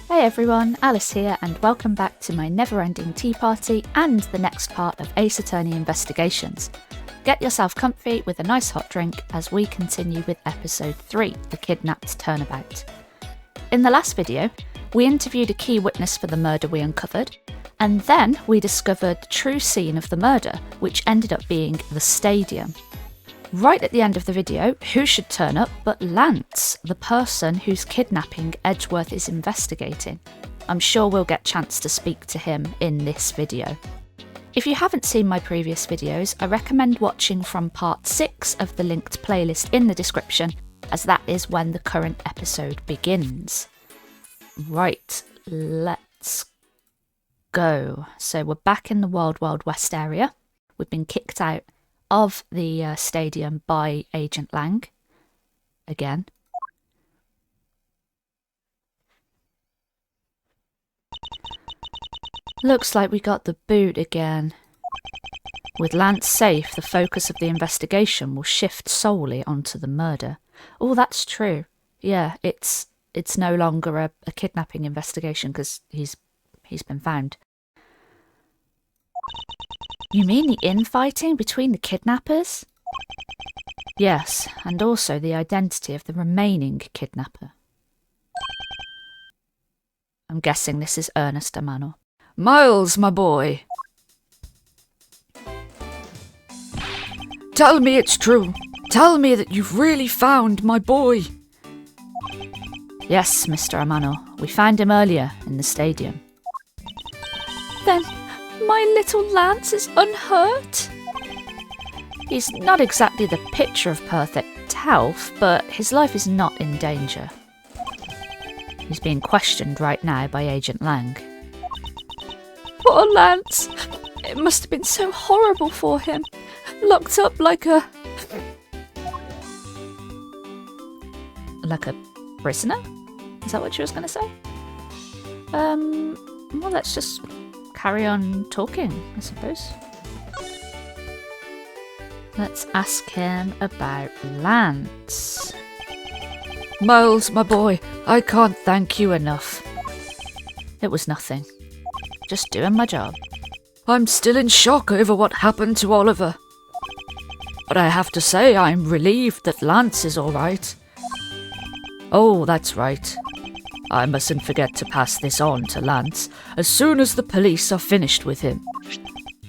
Hey everyone, Alice here, and welcome back to my never-ending tea party and the next part of Ace Attorney Investigations. Get yourself comfy with a nice hot drink as we continue with episode 3, The Kidnapped Turnabout. In the last video, we interviewed a key witness for the murder we uncovered, and then we discovered the true scene of the murder, which ended up being the stadium. Right at the end of the video, who should turn up but Lance, the person whose kidnapping Edgeworth is investigating. I'm sure we'll get a chance to speak to him in this video. If you haven't seen my previous videos, I recommend watching from part 6 of the linked playlist in the description, as that is when the current episode begins. Right, let's go. So we're back in the Wild Wild West area. We've been kicked out of the stadium by Agent Lang. Again. Looks like we got the boot again. With Lance safe, the focus of the investigation will shift solely onto the murder. Oh, that's true. Yeah, it's no longer a kidnapping investigation because he's been found. You mean the infighting between the kidnappers? Yes, and also the identity of the remaining kidnapper. I'm guessing this is Ernest Amano. Miles, my boy. Tell me it's true. Tell me that you've really found my boy. Yes, Mr. Amano. We found him earlier in the stadium. Then my little Lance is unhurt? He's not exactly the picture of perfect health, but his life is not in danger. He's being questioned right now by Agent Lang. Poor Lance! It must have been so horrible for him. Locked up like a prisoner? Is that what she was going to say? Well, let's just carry on talking, I suppose. Let's ask him about Lance. Miles, my boy, I can't thank you enough. It was nothing. Just doing my job. I'm still in shock over what happened to Oliver. But I have to say I'm relieved that Lance is all right. Oh, that's right. I mustn't forget to pass this on to Lance as soon as the police are finished with him.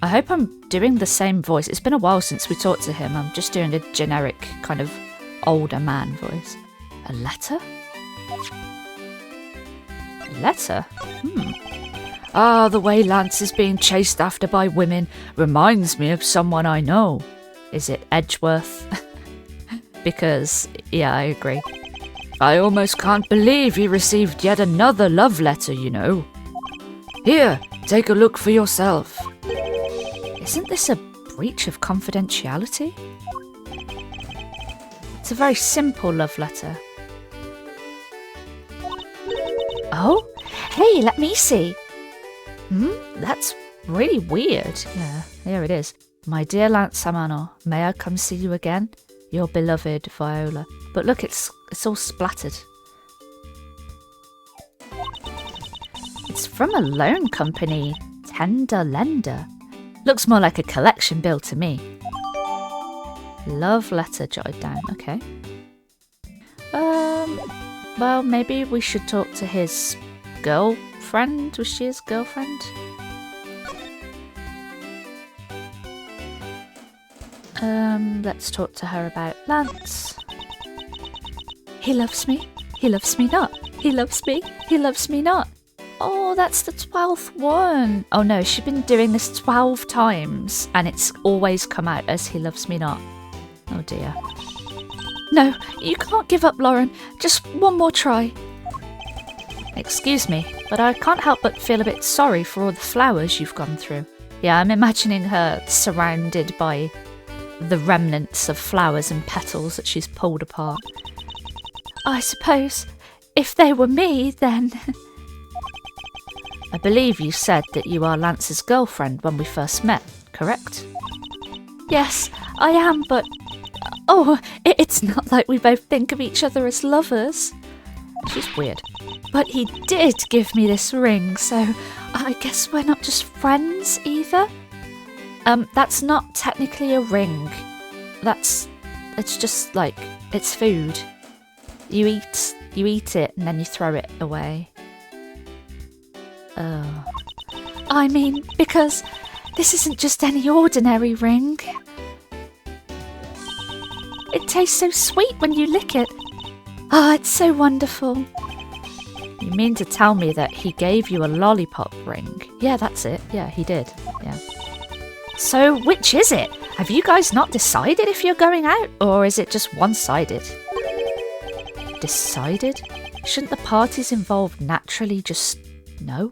I hope I'm doing the same voice. It's been a while since we talked to him. I'm just doing a generic kind of older man voice. A letter? A letter? Ah, the way Lance is being chased after by women reminds me of someone I know. Is it Edgeworth? Because, yeah, I agree. I almost can't believe he received yet another love letter, you know. Here, take a look for yourself. Isn't this a breach of confidentiality? It's a very simple love letter. Oh, hey, let me see. That's really weird. Yeah, here it is. My dear Lance Amano, may I come see you again? Your beloved Viola. But look, it's all splattered. It's from a loan company, Tender Lender. Looks more like a collection bill to me. Love letter jotted down, okay. Well, maybe we should talk to his girlfriend. Was she his girlfriend? Let's talk to her about Lance. He loves me. He loves me not. He loves me. He loves me not. Oh, that's the 12th one. Oh no, she's been doing this 12 times and it's always come out as he loves me not. Oh dear. No, you can't give up, Lauren. Just one more try. Excuse me, but I can't help but feel a bit sorry for all the flowers you've gone through. Yeah, I'm imagining her surrounded by the remnants of flowers and petals that she's pulled apart. I suppose if they were me, then... I believe you said that you are Lance's girlfriend when we first met, correct? Yes, I am, but... Oh, it's not like we both think of each other as lovers. She's weird. But he did give me this ring, so I guess we're not just friends either? That's not technically a ring. It's just like, it's food. You eat it and then you throw it away. Oh. I mean, because this isn't just any ordinary ring. It tastes so sweet when you lick it. Ah, it's so wonderful. You mean to tell me that he gave you a lollipop ring? Yeah, that's it. Yeah, he did. Yeah. So, which is it? Have you guys not decided if you're going out, or is it just one-sided? Decided? Shouldn't the parties involved naturally just know?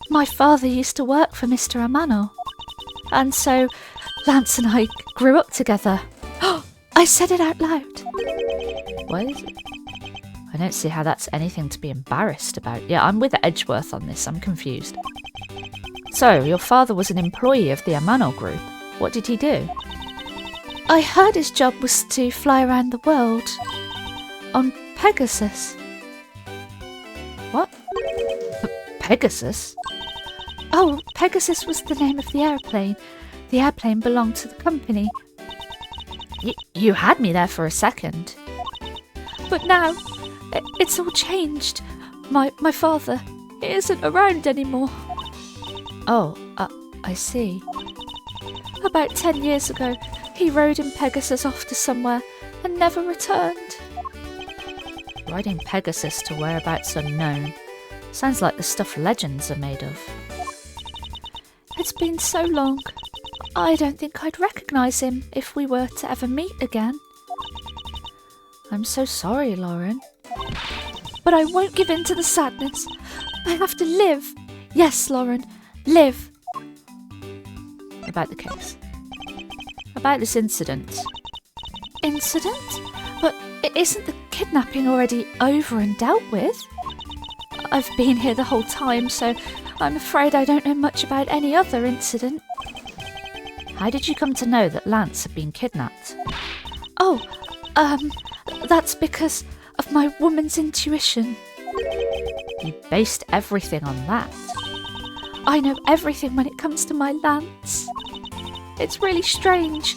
My father used to work for Mr. Amano, and so Lance and I grew up together. I said it out loud. What is it? I don't see how that's anything to be embarrassed about. Yeah, I'm with Edgeworth on this. I'm confused. So, your father was an employee of the Amano group. What did he do? I heard his job was to fly around the world on Pegasus. What? Pegasus? Oh, Pegasus was the name of the airplane. The airplane belonged to the company. You had me there for a second. But now, it's all changed. My father isn't around anymore. Oh, I see. About 10 years ago, he rode in Pegasus off to somewhere and never returned. Riding Pegasus to whereabouts unknown. Sounds like the stuff legends are made of. It's been so long. I don't think I'd recognise him if we were to ever meet again. I'm so sorry, Lauren. But I won't give in to the sadness. I have to live. Yes, Lauren, live. About the case. About this incident. Incident? But isn't the kidnapping already over and dealt with? I've been here the whole time, so I'm afraid I don't know much about any other incident. How did you come to know that Lance had been kidnapped? Oh, that's because of my woman's intuition. You based everything on that? I know everything when it comes to my Lance. It's really strange.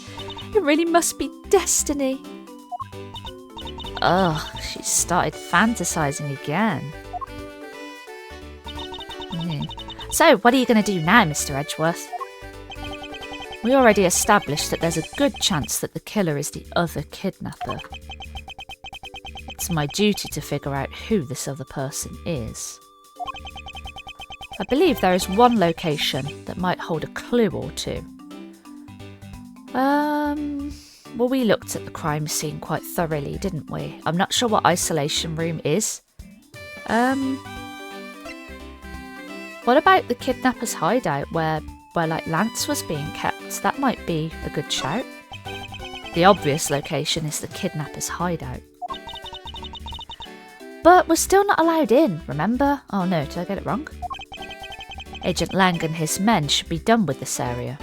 It really must be destiny. Ugh, she started fantasizing again. So, what are you going to do now, Mr. Edgeworth? We already established that there's a good chance that the killer is the other kidnapper. It's my duty to figure out who this other person is. I believe there is one location that might hold a clue or two. Well, we looked at the crime scene quite thoroughly, didn't we? I'm not sure what isolation room is. What about the kidnapper's hideout where like Lance was being kept? That might be a good shout. The obvious location is the kidnapper's hideout. But we're still not allowed in, remember? Oh no, did I get it wrong? Agent Lang and his men should be done with this area.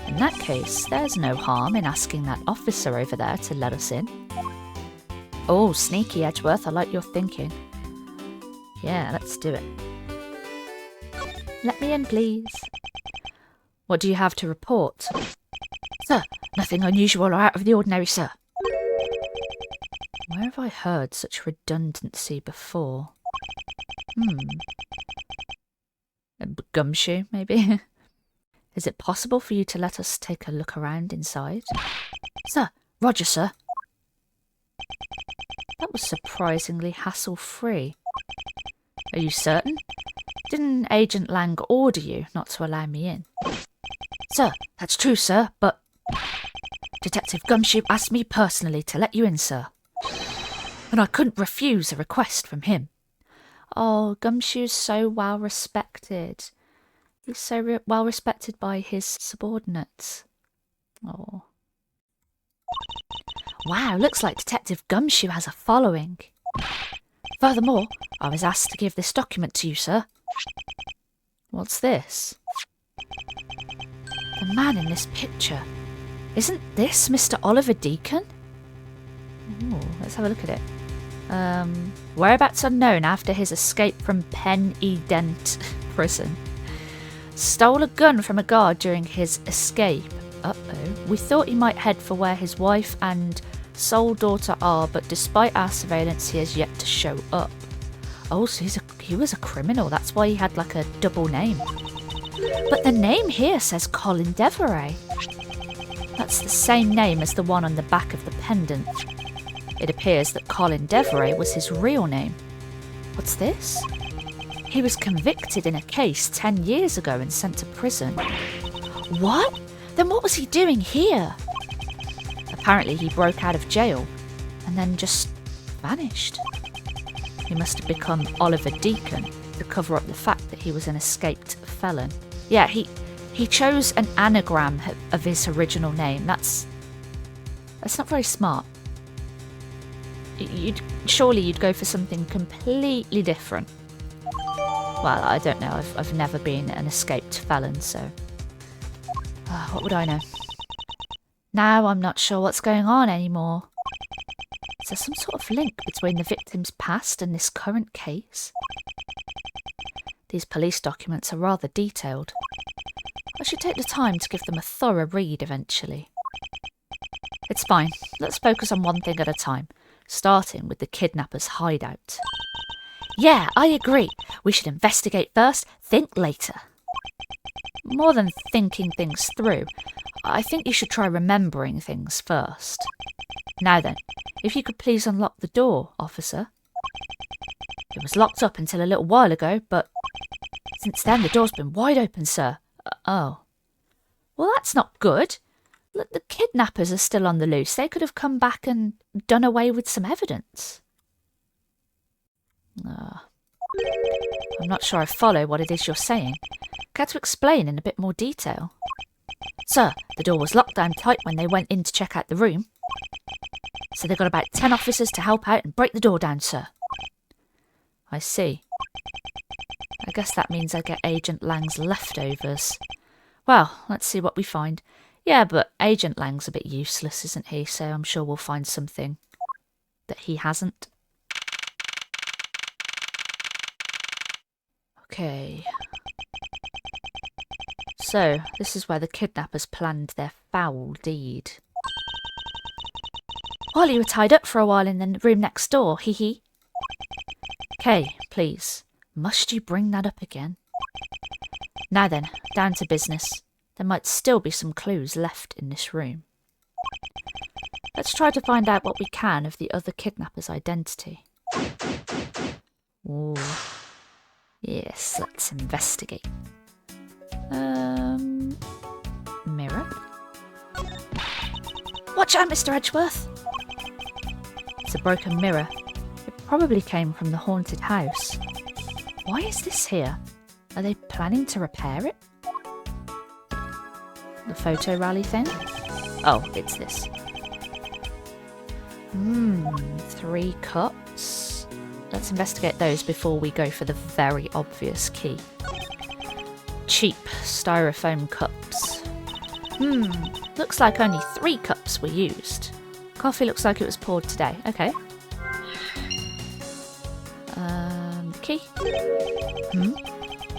In that case, there's no harm in asking that officer over there to let us in. Oh, sneaky, Edgeworth, I like your thinking. Yeah, let's do it. Let me in, please. What do you have to report? Sir, nothing unusual or out of the ordinary, sir. Where have I heard such redundancy before? Gumshoe, maybe? Is it possible for you to let us take a look around inside? Sir, Roger, sir. That was surprisingly hassle-free. Are you certain? Didn't Agent Lang order you not to allow me in? Sir, that's true, sir, but... Detective Gumshoe asked me personally to let you in, sir. And I couldn't refuse a request from him. Oh, Gumshoe's so well respected. He's so well respected by his subordinates. Oh. Wow, looks like Detective Gumshoe has a following. Furthermore, I was asked to give this document to you, sir. What's this? The man in this picture. Isn't this Mr. Oliver Deacon? Ooh, let's have a look at it. Whereabouts unknown after his escape from Pen Edent prison. Stole a gun from a guard during his escape. Uh-oh. We thought he might head for where his wife and sole daughter are, but despite our surveillance, he has yet to show up. Oh, so he was a criminal. That's why he had like a double name. But the name here says Colin Devereux. That's the same name as the one on the back of the pendant. It appears that Colin Devereux was his real name. What's this? He was convicted in a case 10 years ago and sent to prison. What? Then what was he doing here? Apparently he broke out of jail and then just vanished. He must have become Oliver Deacon to cover up the fact that he was an escaped felon. Yeah, he chose an anagram of his original name. That's not very smart. Surely you'd go for something completely different. Well, I don't know. I've never been an escaped felon, so what would I know? Now I'm not sure what's going on anymore. Is there some sort of link between the victim's past and this current case? These police documents are rather detailed. I should take the time to give them a thorough read eventually. It's fine. Let's focus on one thing at a time, starting with the kidnapper's hideout. Yeah, I agree. We should investigate first, think later. More than thinking things through, I think you should try remembering things first. Now then, if you could please unlock the door, officer. It was locked up until a little while ago, but since then the door's been wide open, sir. Oh. Well, that's not good. Look, the kidnappers are still on the loose. They could have come back and done away with some evidence. I'm not sure I follow what it is you're saying. Care to explain in a bit more detail? Sir, the door was locked down tight when they went in to check out the room. So they got about 10 officers to help out and break the door down, sir. I see. I guess that means I get Agent Lang's leftovers. Well, let's see what we find. Yeah, but Agent Lang's a bit useless, isn't he? So I'm sure we'll find something that he hasn't. Okay. So, this is where the kidnappers planned their foul deed. While you were tied up for a while in the room next door, hee hee. Okay, please. Must you bring that up again? Now then, down to business. There might still be some clues left in this room. Let's try to find out what we can of the other kidnapper's identity. Ooh. Yes, let's investigate. Mirror? Watch out, Mr. Edgeworth! It's a broken mirror. It probably came from the haunted house. Why is this here? Are they planning to repair it? The photo rally thing? Oh, it's this. 3 cups. Let's investigate those before we go for the very obvious key. Cheap styrofoam cups. Looks like only 3 cups were used. Coffee looks like it was poured today. Okay. The key?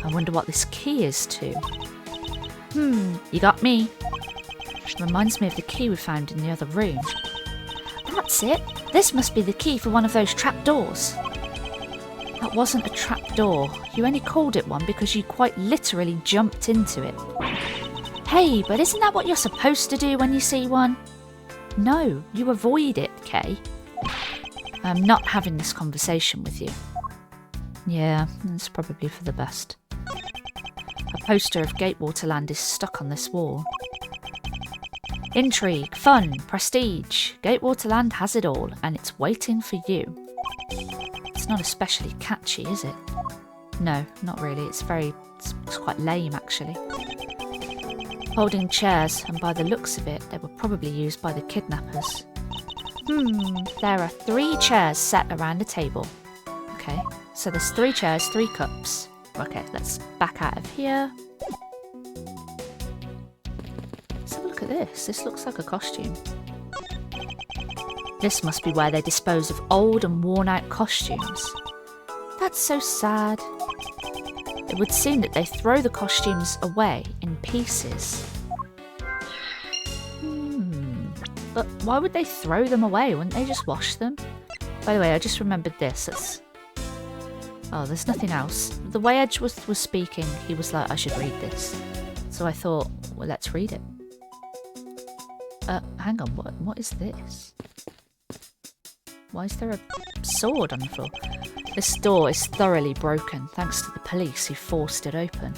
I wonder what this key is to. You got me. Reminds me of the key we found in the other room. That's it. This must be the key for one of those trapdoors. That wasn't a trapdoor. You only called it one because you quite literally jumped into it. Hey, but isn't that what you're supposed to do when you see one? No, you avoid it, Kay. I'm not having this conversation with you. Yeah, it's probably for the best. A poster of Gatewaterland is stuck on this wall. Intrigue, fun, prestige. Gatewaterland has it all, and it's waiting for you. It's not especially catchy, is it? No, not really. It's quite lame, actually. Holding chairs, and by the looks of it, they were probably used by the kidnappers. There are 3 chairs set around a table. Okay, so there's 3 chairs, 3 cups. Okay, let's back out of here. Let's have a look at this. This looks like a costume. This must be where they dispose of old and worn-out costumes. That's so sad. It would seem that they throw the costumes away in pieces. But why would they throw them away? Wouldn't they just wash them? By the way, I just remembered this. Oh, there's nothing else. The way Edgeworth was speaking, he was like, I should read this. So I thought, well, let's read it. Hang on, what is this? Why is there a sword on the floor? This door is thoroughly broken, thanks to the police who forced it open.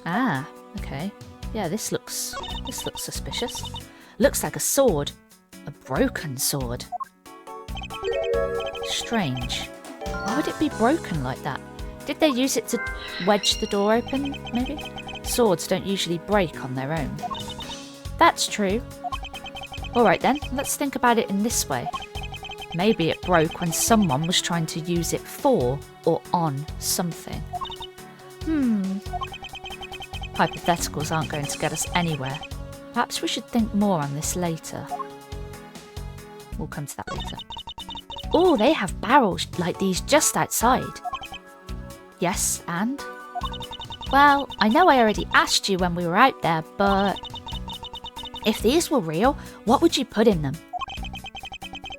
Ah, okay. Yeah, this looks suspicious. Looks like a sword. A broken sword. Strange. Why would it be broken like that? Did they use it to wedge the door open, maybe? Swords don't usually break on their own. That's true. Alright then, let's think about it in this way. Maybe it broke when someone was trying to use it for or on something. Hypotheticals aren't going to get us anywhere. Perhaps we should think more on this later. We'll come to that later. Oh, they have barrels like these just outside. Yes, and? Well, I know I already asked you when we were out there, but... if these were real, what would you put in them?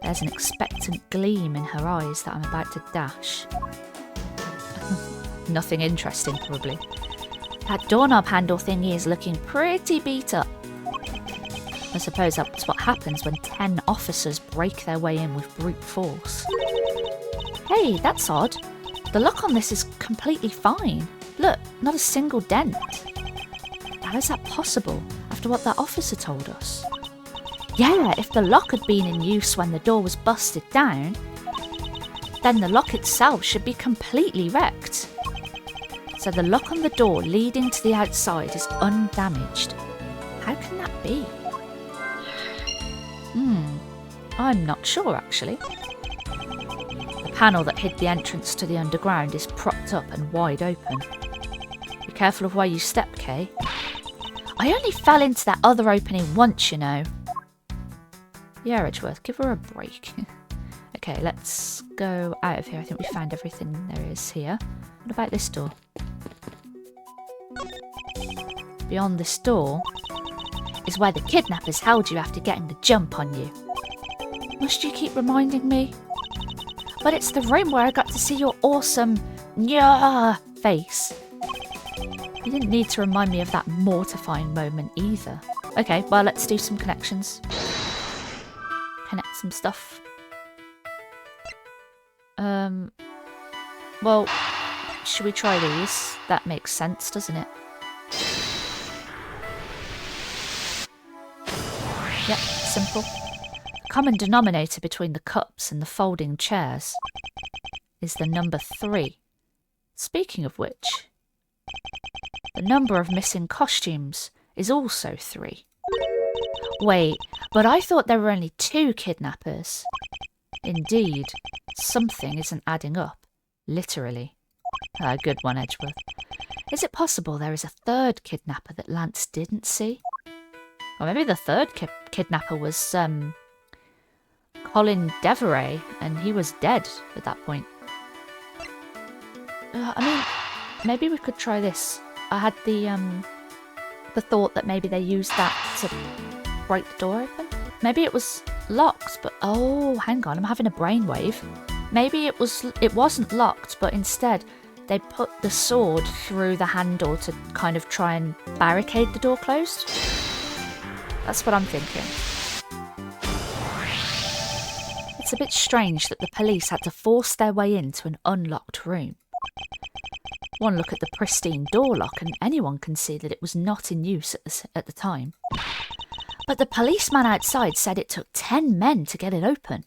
There's an expectant gleam in her eyes that I'm about to dash. Nothing interesting, probably. That doorknob handle thingy is looking pretty beat up. I suppose that's what happens when 10 officers break their way in with brute force. Hey, that's odd. The lock on this is completely fine. Look, not a single dent. How is that possible, after what that officer told us? Yeah, if the lock had been in use when the door was busted down, then the lock itself should be completely wrecked. So the lock on the door leading to the outside is undamaged. How can that be? I'm not sure, actually. The panel that hid the entrance to the underground is propped up and wide open. Be careful of where you step, Kay. I only fell into that other opening once, you know. Yeah, Edgeworth, give her a break. Okay, let's go out of here. I think we found everything there is here. What about this door? Beyond this door is where the kidnappers held you after getting the jump on you. Must you keep reminding me? But it's the room where I got to see your awesome face. You didn't need to remind me of that mortifying moment either. Okay, well, let's do some connections. Connect some stuff. Well, should we try these? That makes sense, doesn't it? Yep, simple. Common denominator between the cups and the folding chairs is the number 3. Speaking of which, the number of missing costumes is also 3. Wait, but I thought there were only 2 kidnappers. Indeed, something isn't adding up, literally. Good one, Edgeworth. Is it possible there is a 3rd kidnapper that Lance didn't see? Or maybe the 3rd kidnapper was, Colin Deveray, and he was dead at that point. I mean, maybe we could try this. I had the thought that maybe they used that to break the door open. Maybe it was locked, but oh, hang on, I'm having a brainwave. Maybe it wasn't locked, but instead they put the sword through the handle to kind of try and barricade the door closed. That's what I'm thinking. It's a bit strange that the police had to force their way into an unlocked room. One look at the pristine door lock and anyone can see that it was not in use at the time. But the policeman outside said it took 10 men to get it open.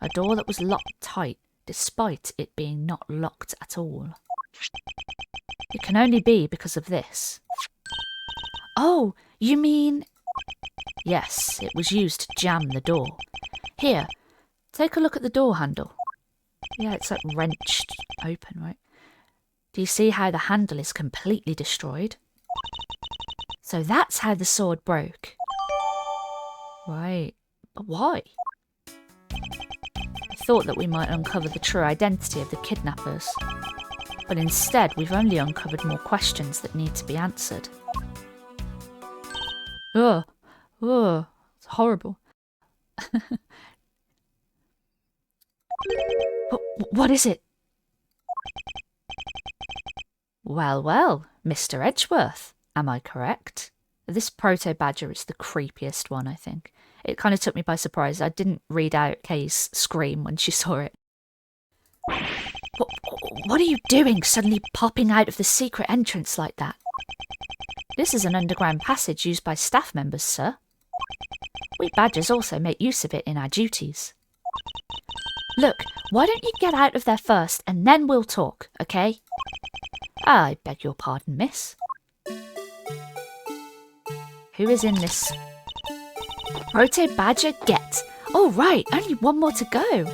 A door that was locked tight, despite it being not locked at all. It can only be because of this. Oh, you mean... Yes, it was used to jam the door. Here, take a look at the door handle. Yeah, it's like wrenched open, right? Do you see how the handle is completely destroyed? So that's how the sword broke. Right, but why? I thought that we might uncover the true identity of the kidnappers, but instead we've only uncovered more questions that need to be answered. Ugh, it's horrible. What is it? Well, Mr. Edgeworth, am I correct? This proto-badger is the creepiest one, I think. It kind of took me by surprise. I didn't read out Kay's scream when she saw it. What are you doing, suddenly popping out of the secret entrance like that? This is an underground passage used by staff members, sir. We badgers also make use of it in our duties. Look, why don't you get out of there first and then we'll talk, okay? I beg your pardon, miss. Who is in this? Proto-badger, get. Oh, right, only one more to go.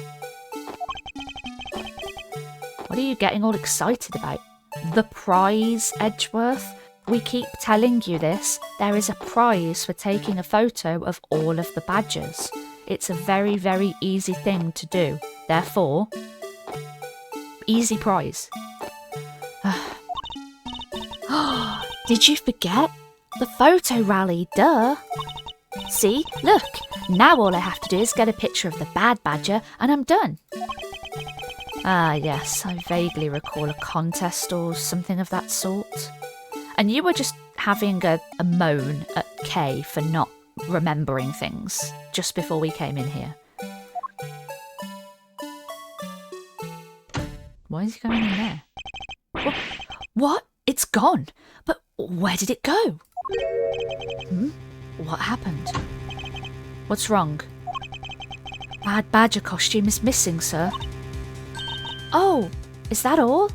What are you getting all excited about? The prize, Edgeworth? We keep telling you this. There is a prize for taking a photo of all of the badgers. It's a very, very easy thing to do. Therefore, easy prize. Did you forget? The photo rally, duh. See, look, now all I have to do is get a picture of the bad badger and I'm done. Ah, yes, I vaguely recall a contest or something of that sort. And you were just having a moan at Kay for not remembering things just before we came in here. Why is he going in there? What? It's gone. But where did it go? What happened? What's wrong? Bad badger costume is missing, sir. Oh, is that all?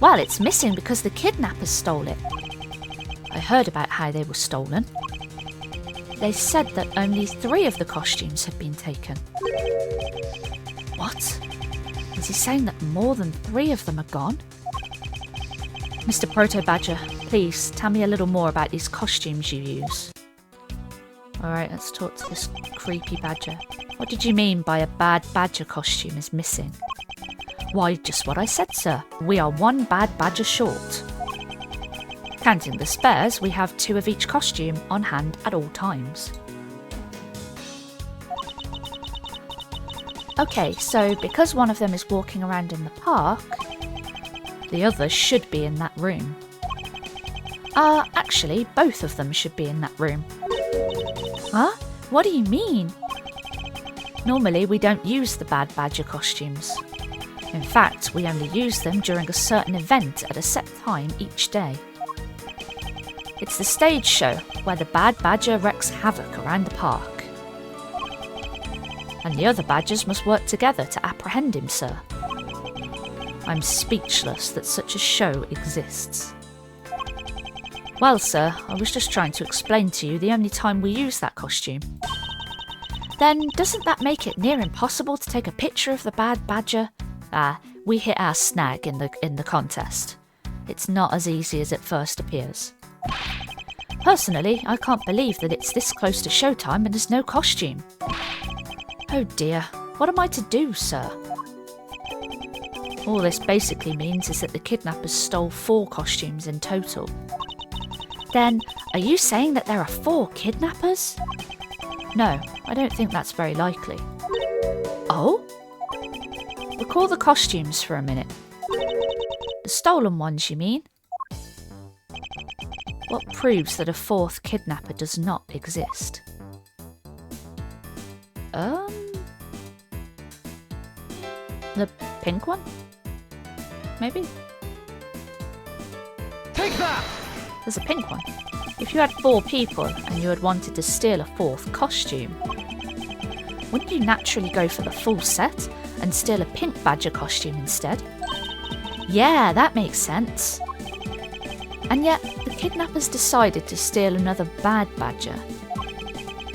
Well, it's missing because the kidnappers stole it. I heard about how they were stolen. They said that only 3 of the costumes had been taken. What? Is he saying that more than 3 of them are gone? Mr. Proto-Badger, please tell me a little more about these costumes you use. Alright, let's talk to this creepy badger. What did you mean by a bad badger costume is missing? Why, just what I said, sir. We are 1 bad badger short. Counting the spares, we have 2 of each costume on hand at all times. Okay, so because one of them is walking around in the park, the other should be in that room. Actually, both of them should be in that room. Huh? What do you mean? Normally, we don't use the bad badger costumes. In fact, we only use them during a certain event at a set time each day. It's the stage show where the bad badger wreaks havoc around the park. And the other badgers must work together to apprehend him, sir. I'm speechless that such a show exists. Well, sir, I was just trying to explain to you the only time we use that costume. Then doesn't that make it near impossible to take a picture of the bad badger? We hit our snag in the contest. It's not as easy as it first appears. Personally, I can't believe that it's this close to showtime and there's no costume. Oh dear, what am I to do, sir? All this basically means is that the kidnappers stole 4 costumes in total. Then, are you saying that there are 4 kidnappers? No, I don't think that's very likely. Oh? Recall the costumes for a minute. The stolen ones, you mean? What proves that a 4th kidnapper does not exist? The pink one? Maybe? Take that! There's a pink one. If you had 4 people and you had wanted to steal a 4th costume, wouldn't you naturally go for the full set and steal a pink badger costume instead? Yeah, that makes sense. And yet, the kidnappers decided to steal another bad badger.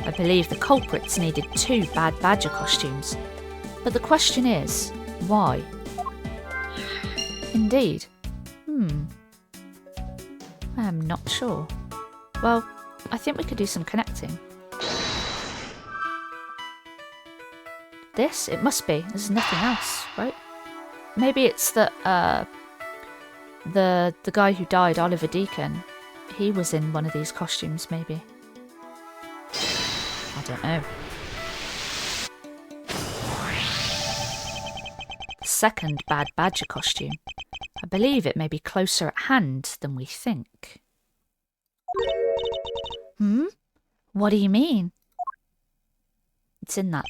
I believe the culprits needed 2 bad badger costumes. But the question is, why? Indeed. I am not sure. Well, I think we could do some connecting. This? It must be. There's nothing else, right? Maybe it's that, the guy who died, Oliver Deacon, he was in one of these costumes, maybe. I don't know. The second Bad Badger costume. I believe it may be closer at hand than we think. What do you mean? It's in that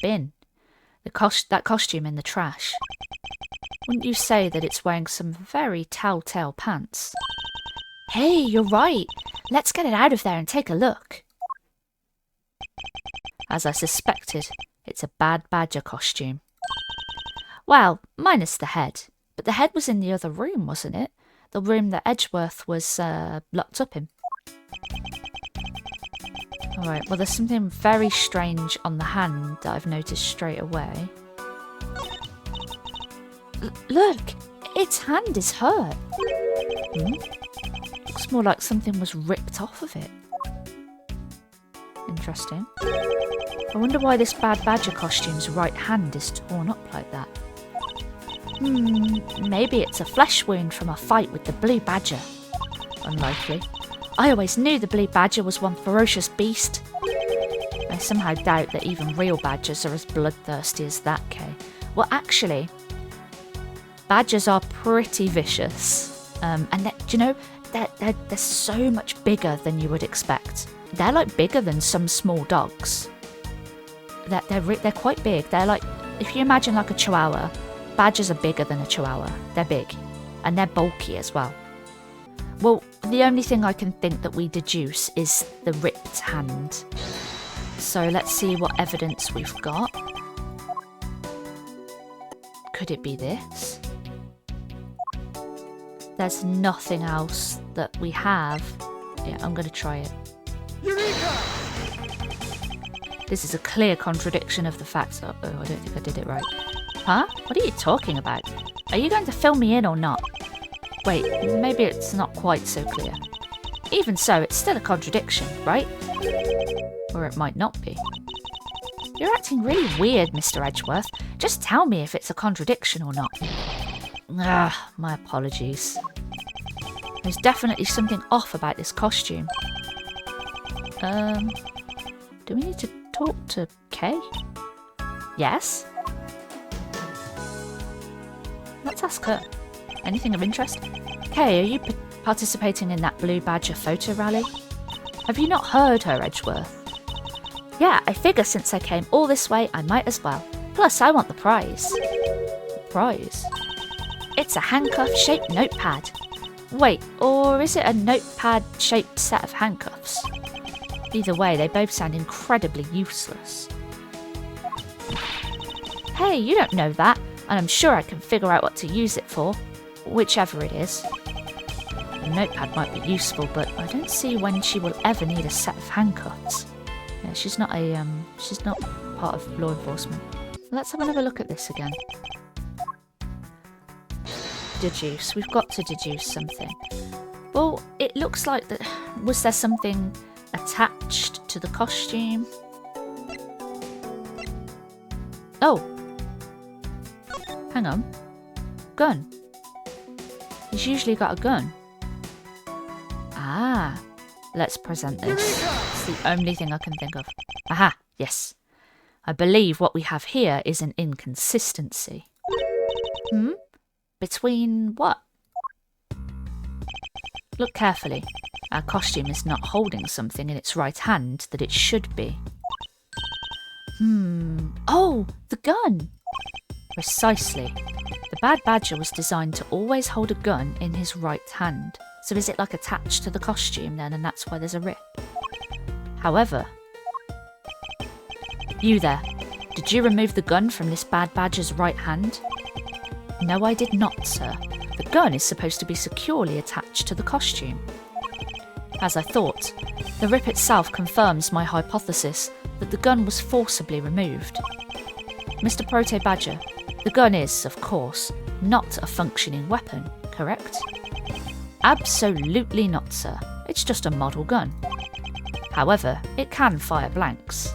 bin. That costume in the trash. Wouldn't you say that it's wearing some very telltale pants? Hey, you're right. Let's get it out of there and take a look. As I suspected, it's a Bad Badger costume. Well, minus the head. But the head was in the other room, wasn't it? The room that Edgeworth was locked up in. Alright, well there's something very strange on the hand that I've noticed straight away. Look! Its hand is hurt! Looks more like something was ripped off of it. Interesting. I wonder why this Bad Badger costume's right hand is torn up like that. Maybe it's a flesh wound from a fight with the Blue Badger. Unlikely. I always knew the Blue Badger was one ferocious beast. I somehow doubt that even real badgers are as bloodthirsty as that, Kay. Well, actually, badgers are pretty vicious. And do you know, they're so much bigger than you would expect. They're like bigger than some small dogs. They're quite big. They're like, if you imagine like a chihuahua, badgers are bigger than a chihuahua. They're big. And they're bulky as well. Well, the only thing I can think that we deduce is the ripped hand. So let's see what evidence we've got. Could it be this? There's nothing else that we have. Yeah, I'm going to try it. Eureka! This is a clear contradiction of the facts. Uh-oh, I don't think I did it right. Huh? What are you talking about? Are you going to fill me in or not? Wait, maybe it's not quite so clear. Even so, it's still a contradiction, right? Or it might not be. You're acting really weird, Mr. Edgeworth. Just tell me if it's a contradiction or not. My apologies. There's definitely something off about this costume. Do we need to talk to Kay? Yes? Let's ask her. Anything of interest? Kay, are you participating in that Blue Badger photo rally? Have you not heard her, Edgeworth? Yeah, I figure since I came all this way, I might as well. Plus, I want the prize. The prize? It's a handcuff-shaped notepad. Wait, or is it a notepad-shaped set of handcuffs? Either way, they both sound incredibly useless. Hey, you don't know that, and I'm sure I can figure out what to use it for. Whichever it is. The notepad might be useful, but I don't see when she will ever need a set of handcuffs. Yeah, she's not part of law enforcement. Let's have another look at this again. Deduce. We've got to deduce something. Well, it looks like that. Was there something attached to the costume? Oh. Hang on. Gun. He's usually got a gun. Ah. Let's present this. It's the only thing I can think of. Aha. Yes. I believe what we have here is an inconsistency. Between what? Look carefully. Our costume is not holding something in its right hand that it should be. Oh, the gun! Precisely. The Bad Badger was designed to always hold a gun in his right hand. So is it like attached to the costume then, and that's why there's a rip? However... You there. Did you remove the gun from this Bad Badger's right hand? No, I did not, sir. The gun is supposed to be securely attached to the costume. As I thought, the rip itself confirms my hypothesis that the gun was forcibly removed. Mr. Proto Badger, the gun is, of course, not a functioning weapon, correct? Absolutely not, sir. It's just a model gun. However, it can fire blanks.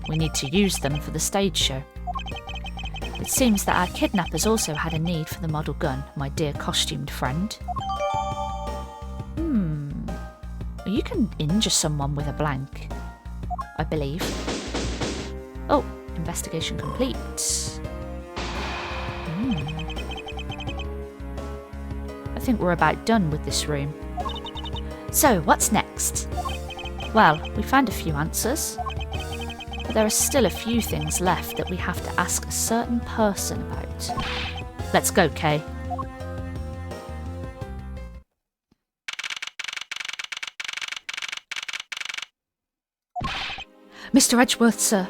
We need to use them for the stage show. It seems that our kidnappers also had a need for the model gun, my dear costumed friend. You can injure someone with a blank, I believe. Oh, investigation complete. I think we're about done with this room. So, what's next? Well, we found a few answers, but there are still a few things left that we have to ask a certain person about. Let's go, Kay. Mr. Edgeworth, sir.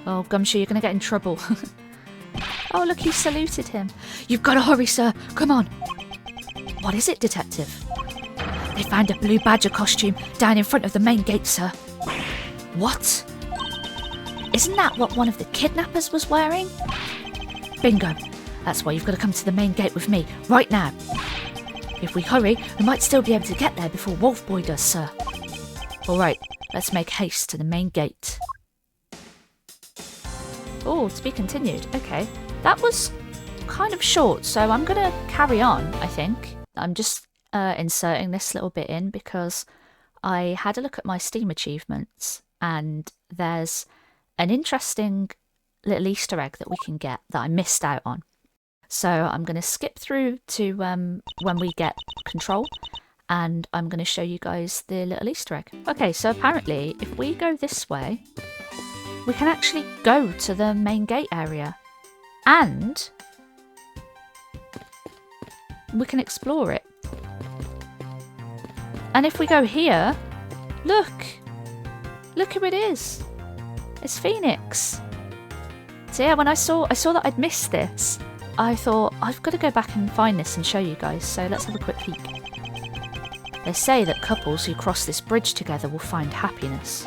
Oh, Gumshoe, you're going to get in trouble. Oh, look, he saluted him. You've got to hurry, sir. Come on. What is it, Detective? They found a blue badger costume down in front of the main gate, sir. What? Isn't that what one of the kidnappers was wearing? Bingo. That's why you've got to come to the main gate with me, right now. If we hurry, we might still be able to get there before Wolf Boy does, sir. All right. Let's make haste to the main gate. Oh, to be continued. Okay. That was kind of short, so I'm going to carry on, I think. I'm just inserting this little bit in because I had a look at my Steam achievements and there's an interesting little Easter egg that we can get that I missed out on. So I'm going to skip through to when we get control. And I'm going to show you guys the little Easter egg. Okay, so apparently, if we go this way, we can actually go to the main gate area. And we can explore it. And if we go here, look! Look who it is! It's Phoenix! So yeah, when I saw that I'd missed this, I thought, I've got to go back and find this and show you guys. So let's have a quick peek. They say that couples who cross this bridge together will find happiness.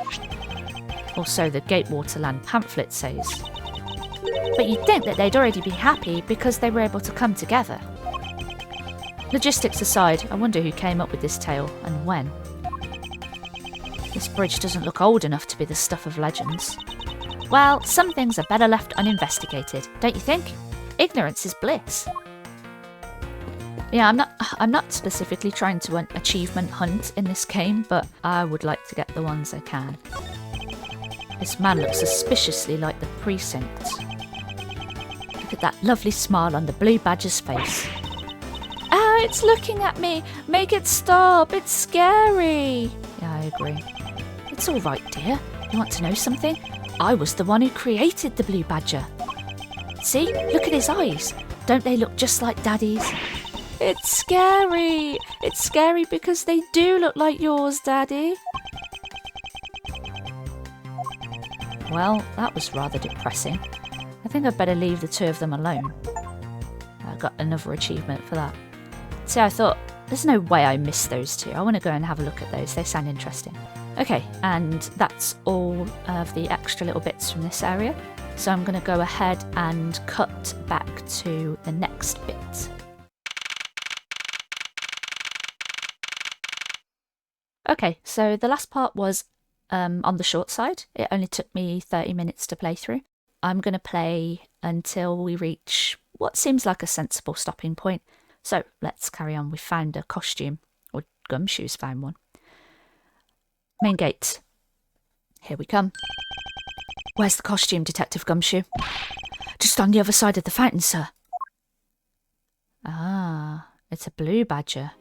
Or so the Gatewaterland pamphlet says. But you'd think that they'd already be happy because they were able to come together. Logistics aside, I wonder who came up with this tale and when. This bridge doesn't look old enough to be the stuff of legends. Well, some things are better left uninvestigated, don't you think? Ignorance is bliss. Yeah, I'm not specifically trying to achievement hunt in this game, but I would like to get the ones I can. This man looks suspiciously like the precinct. Look at that lovely smile on the blue badger's face. Ah, it's looking at me! Make it stop! It's scary! Yeah, I agree. It's all right, dear. You want to know something? I was the one who created the blue badger. See? Look at his eyes. Don't they look just like Daddy's? It's scary. It's scary because they do look like yours, Daddy. Well, that was rather depressing. I think I'd better leave the two of them alone. I got another achievement for that. See, I thought, there's no way I missed those two. I want to go and have a look at those. They sound interesting. Okay, and that's all of the extra little bits from this area. So I'm going to go ahead and cut back to the next bit. Okay, so the last part was on the short side. It only took me 30 minutes to play through. I'm going to play until we reach what seems like a sensible stopping point. So let's carry on. We found a costume, or Gumshoe's found one. Main gate. Here we come. Where's the costume, Detective Gumshoe? Just on the other side of the fountain, sir. Ah, it's a blue badger.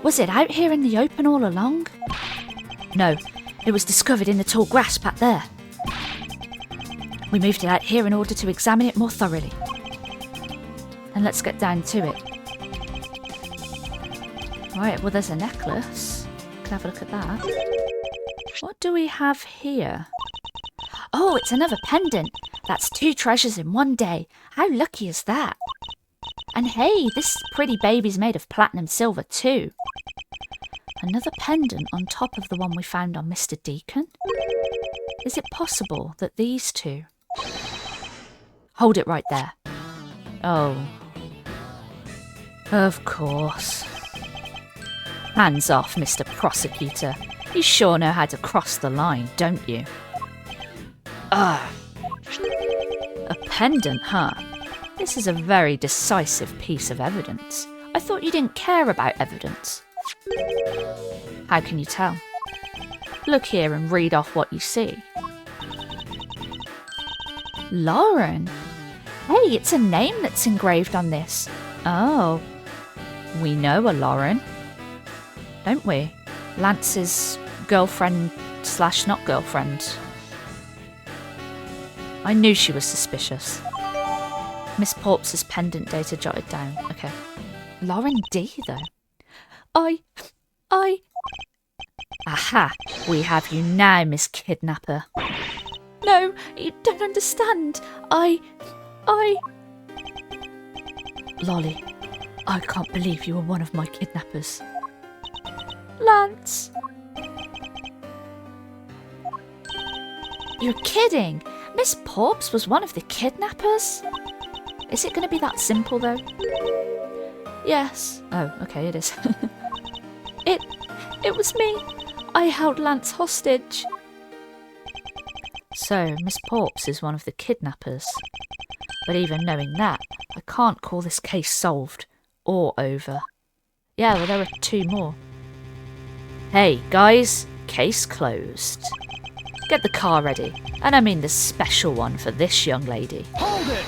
Was it out here in the open all along? No, it was discovered in the tall grass back there. We moved it out here in order to examine it more thoroughly. And let's get down to it. Right, well there's a necklace. Can have a look at that. What do we have here? Oh, it's another pendant. That's 2 treasures in one day. How lucky is that? And hey, this pretty baby's made of platinum silver too. Another pendant on top of the one we found on Mr. Deacon? Is it possible that these two... Hold it right there. Oh. Of course. Hands off, Mr. Prosecutor. You sure know how to cross the line, don't you? A pendant, huh? This is a very decisive piece of evidence. I thought you didn't care about evidence. How can you tell? Look here and read off what you see. Lauren? Hey, it's a name that's engraved on this. Oh, we know a Lauren, don't we? Lance's girlfriend / not girlfriend. I knew she was suspicious. Miss Porps's pendant data jotted down. Okay. Lauren D, though. I... Aha! We have you now, Miss Kidnapper. No, you don't understand. Lolly, I can't believe you were one of my kidnappers. Lance! You're kidding! Miss Porps was one of the kidnappers? Is it going to be that simple, though? Yes. Oh, okay, it is. It was me. I held Lance hostage. So, Miss Porps is one of the kidnappers. But even knowing that, I can't call this case solved or over. Yeah, well, there are 2 more. Hey, guys, case closed. Get the car ready, and I mean the special one for this young lady. Hold it!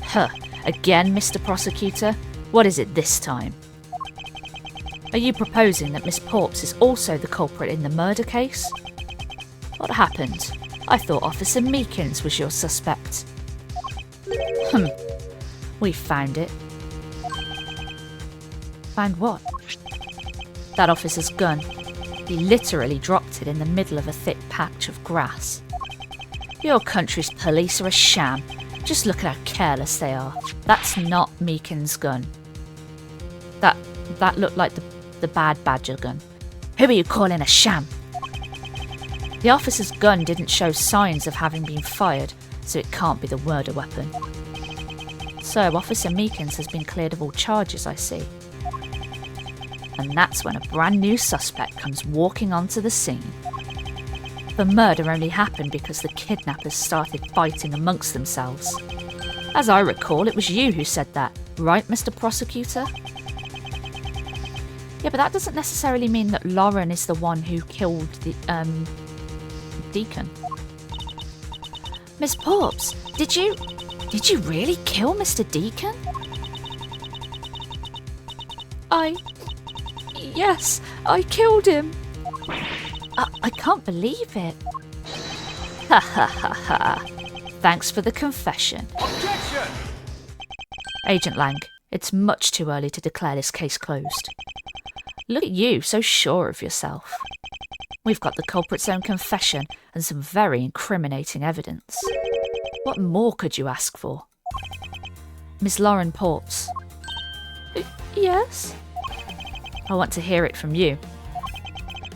Huh, again, Mr. Prosecutor? What is it this time? Are you proposing that Miss Porps is also the culprit in the murder case? What happened? I thought Officer Meekins was your suspect. We found it. Found what? That officer's gun. He literally dropped it in the middle of a thick patch of grass. Your country's police are a sham. Just look at how careless they are. That's not Meekins' gun. That looked like the bad Badger gun. Who are you calling a sham? The officer's gun didn't show signs of having been fired, so it can't be the murder weapon. So Officer Meekins has been cleared of all charges, I see. And that's when a brand new suspect comes walking onto the scene. The murder only happened because the kidnappers started fighting amongst themselves. As I recall, it was you who said that, right, Mr. Prosecutor? Yeah, but that doesn't necessarily mean that Lauren is the one who killed the, Deacon. Miss Porps, did you really kill Mr. Deacon? Yes, I killed him. I can't believe it. Ha ha ha ha. Thanks for the confession. Objection! Agent Lang, it's much too early to declare this case closed. Look at you, so sure of yourself. We've got the culprit's own confession and some very incriminating evidence. What more could you ask for? Miss Lauren Ports. Yes? I want to hear it from you.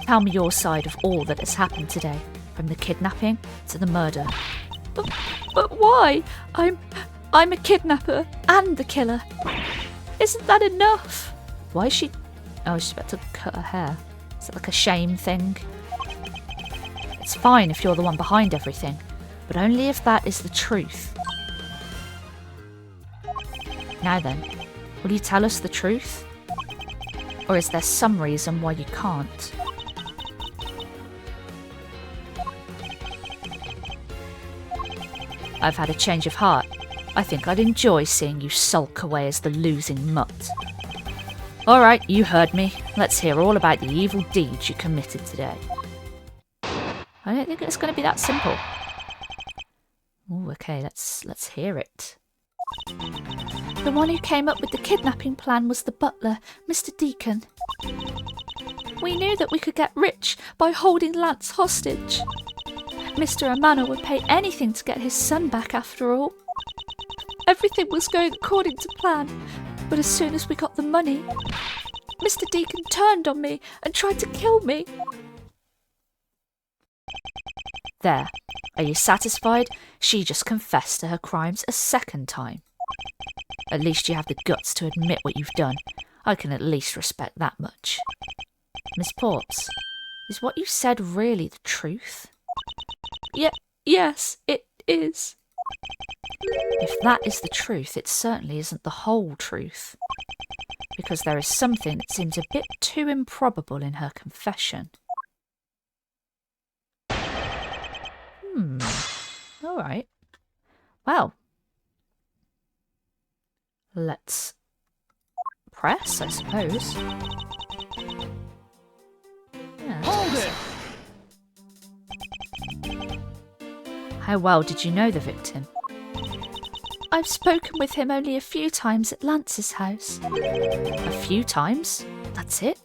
Tell me your side of all that has happened today, from the kidnapping to the murder. But why? I'm a kidnapper and the killer. Isn't that enough? Why is she... Oh, she's about to cut her hair. Is it like a shame thing? It's fine if you're the one behind everything, but only if that is the truth. Now then, will you tell us the truth? Or is there some reason why you can't? I've had a change of heart. I think I'd enjoy seeing you sulk away as the losing mutt. Alright, you heard me. Let's hear all about the evil deeds you committed today. I don't think it's going to be that simple. Oh, okay, let's hear it. The one who came up with the kidnapping plan was the butler, Mr. Deacon. We knew that we could get rich by holding Lance hostage. Mr. Amano would pay anything to get his son back after all. Everything was going according to plan, but as soon as we got the money, Mr. Deacon turned on me and tried to kill me. There. Are you satisfied? She just confessed to her crimes a second time. At least you have the guts to admit what you've done. I can at least respect that much. Miss Porps, is what you said really the truth? Yes, it is. If that is the truth, it certainly isn't the whole truth. Because there is something that seems a bit too improbable in her confession. All right. Well, let's press, I suppose. Yeah, Hold it! How well did you know the victim? I've spoken with him only a few times at Lance's house. A few times? That's it?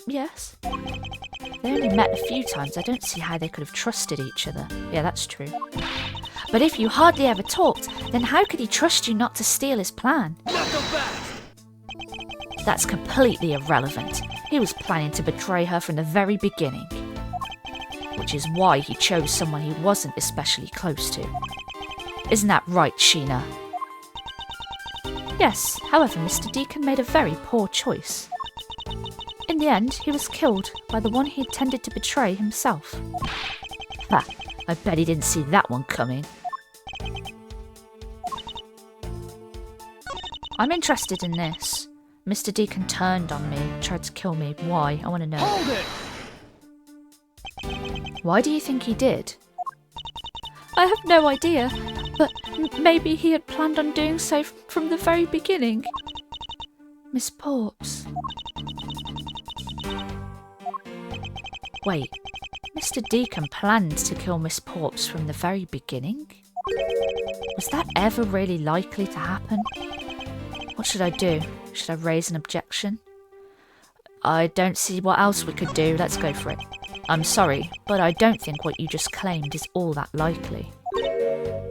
Yes. They only met a few times. I don't see how they could have trusted each other. Yeah, that's true. But if you hardly ever talked, then how could he trust you not to steal his plan? Not so fast! That's completely irrelevant. He was planning to betray her from the very beginning. Which is why he chose someone he wasn't especially close to. Isn't that right, Sheena? Yes, however, Mr. Deacon made a very poor choice. In the end, he was killed by the one he intended to betray himself. Ha! I bet he didn't see that one coming. I'm interested in this. Mr. Deacon turned on me, tried to kill me. Why? I want to know. Hold it! Why do you think he did? I have no idea, but maybe he had planned on doing so from the very beginning. Miss Porps. Wait, Mr. Deacon planned to kill Miss Porps from the very beginning? Was that ever really likely to happen? What should I do? Should I raise an objection? I don't see what else we could do. Let's go for it. I'm sorry, but I don't think what you just claimed is all that likely.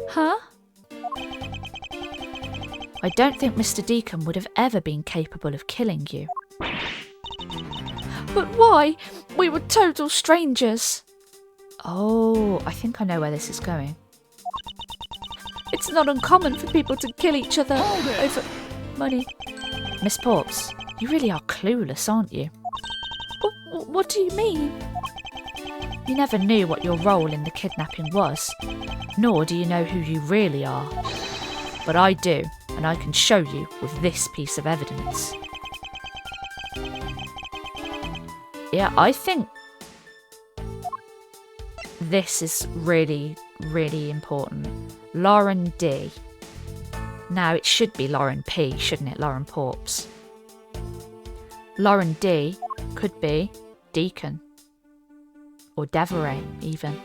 Huh? I don't think Mr. Deacon would have ever been capable of killing you. But why? We were total strangers. Oh, I think I know where this is going. It's not uncommon for people to kill each other over money. Miss Porps, you really are clueless, aren't you? What do you mean? You never knew what your role in the kidnapping was, nor do you know who you really are. But I do, and I can show you with this piece of evidence. Yeah, I think this is really, really important. Lauren D. Now, it should be Lauren P, shouldn't it? Lauren Porps. Lauren D could be Deacon. Or Deveray, even.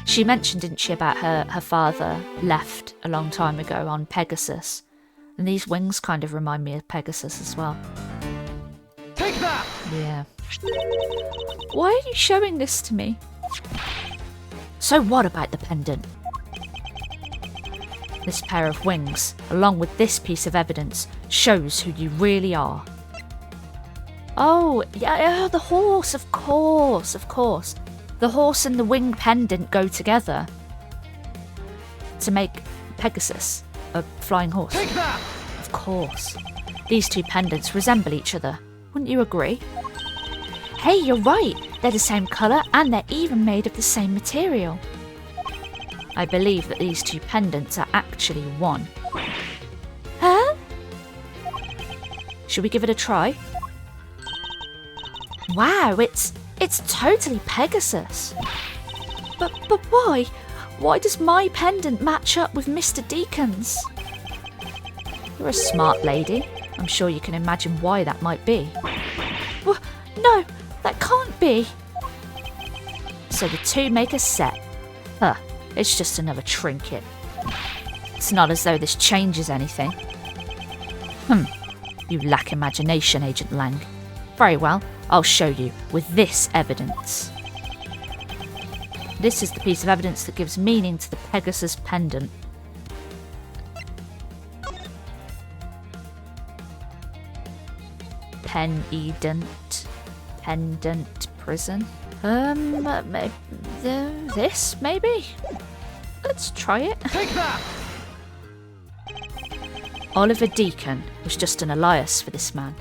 She mentioned, didn't she, about her father left a long time ago on Pegasus. And these wings kind of remind me of Pegasus as well. Take that! Yeah. Why are you showing this to me? So what about the pendant? This pair of wings, along with this piece of evidence, shows who you really are. Oh, yeah, the horse, of course. The horse and the wing pendant go together to make Pegasus, a flying horse. Take that! Of course. These two pendants resemble each other. Wouldn't you agree? Hey, you're right. They're the same colour and they're even made of the same material. I believe that these two pendants are actually one. Huh? Should we give it a try? Wow, it's totally Pegasus. But why? Why does my pendant match up with Mr. Deacon's? You're a smart lady. I'm sure you can imagine why that might be. Well, no, that can't be. So the two make a set. Huh, it's just another trinket. It's not as though this changes anything. You lack imagination, Agent Lang. Very well, I'll show you with this evidence. This is the piece of evidence that gives meaning to the Pegasus pendant. Pendant prison. This maybe? Let's try it. Take that! Oliver Deacon was just an alias for this man.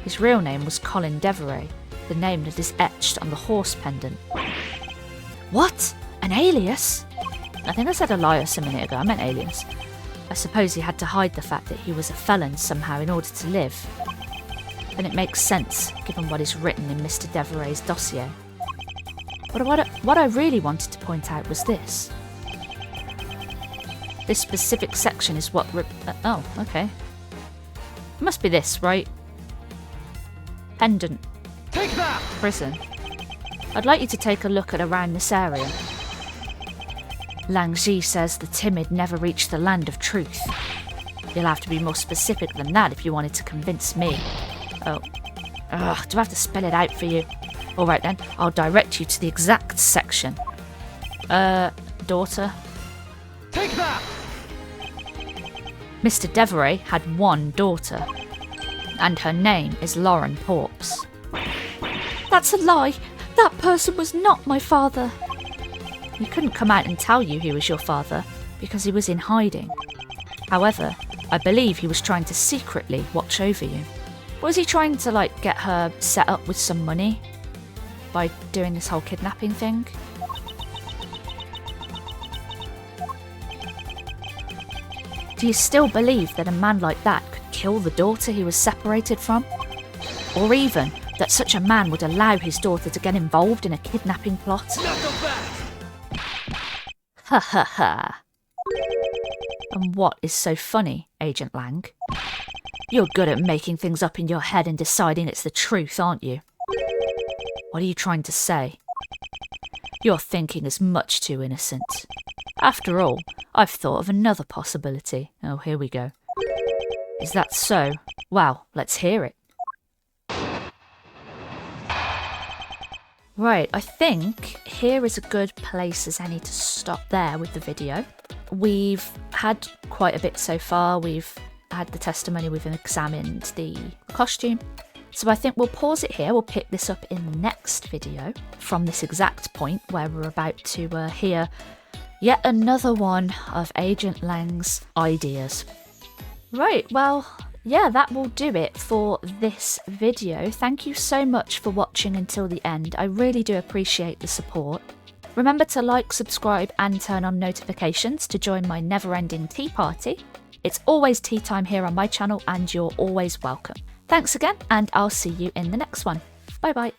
His real name was Colin Devereux, the name that is etched on the horse pendant. What? An alias? I think I said alias a minute ago, I meant alias. I suppose he had to hide the fact that he was a felon somehow in order to live. And it makes sense, given what is written in Mr. Devereux's dossier. But what I really wanted to point out was this. This specific section is what oh, okay. It must be this, right? Pendant. Take that! Prison. I'd like you to take a look at around this area. Lang Ji says the timid never reach the land of truth. You'll have to be more specific than that if you wanted to convince me. Oh. Ugh, do I have to spell it out for you? Alright then, I'll direct you to the exact section. Daughter? Take that! Mr. Devereux had one daughter, and her name is Lauren Porps. That's a lie! That person was not my father! He couldn't come out and tell you he was your father, because he was in hiding. However, I believe he was trying to secretly watch over you. Was he trying to, get her set up with some money? By doing this whole kidnapping thing? Do you still believe that a man like that could kill the daughter he was separated from? Or even that such a man would allow his daughter to get involved in a kidnapping plot? Ha ha ha. And what is so funny, Agent Lang? You're good at making things up in your head and deciding it's the truth, aren't you? What are you trying to say? Your thinking is much too innocent. After all, I've thought of another possibility. Oh, here we go. Is that so? Well, let's hear it. Right, I think here is a good place as any to stop there with the video. We've had quite a bit so far. We've had the testimony, we've examined the costume. So I think we'll pause it here. We'll pick this up in the next video from this exact point where we're about to hear yet another one of Agent Lang's ideas. Right, well, yeah, that will do it for this video. Thank you so much for watching until the end. I really do appreciate the support. Remember to like, subscribe and turn on notifications to join my never-ending tea party. It's always tea time here on my channel and you're always welcome. Thanks again and I'll see you in the next one. Bye bye.